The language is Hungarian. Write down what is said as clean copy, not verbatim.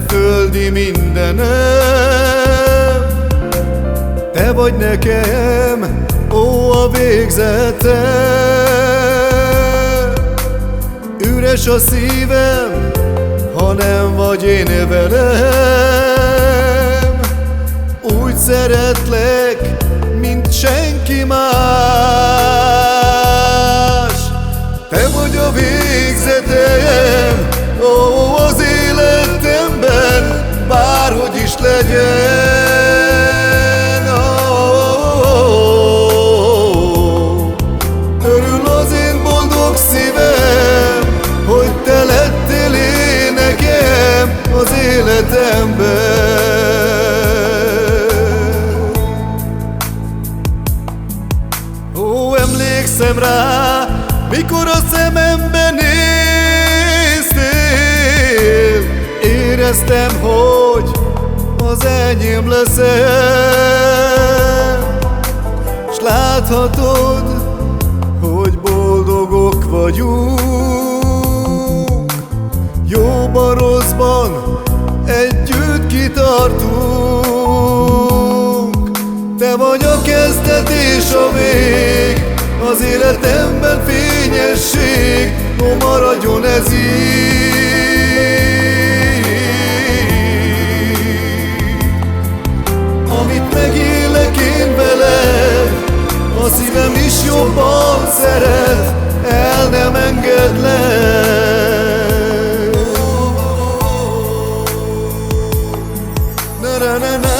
földi mindenem. Te vagy nekem, ó, a végzetem. Üres a szívem, ha nem vagy én velem. Úgy szeretlek, mint senki más. Te vagy a végzetem, ó, az életemben, bárhogy is legyen. Örül az én boldog szívem, hogy te lettél énekem az életemben. Ó, emlékszem rá, mikor a szemembe néztél, éreztem, hogy az enyém leszel. S láthatod, hogy boldogok vagyunk, jóban, rosszban együtt kitartunk. Te vagy a kezdet és a vég, az életemben fényesség, ó, maradjon ez így. Amit megélek én veled, a szívem is jobban szeret, el nem engedlek. Na, na, na, na.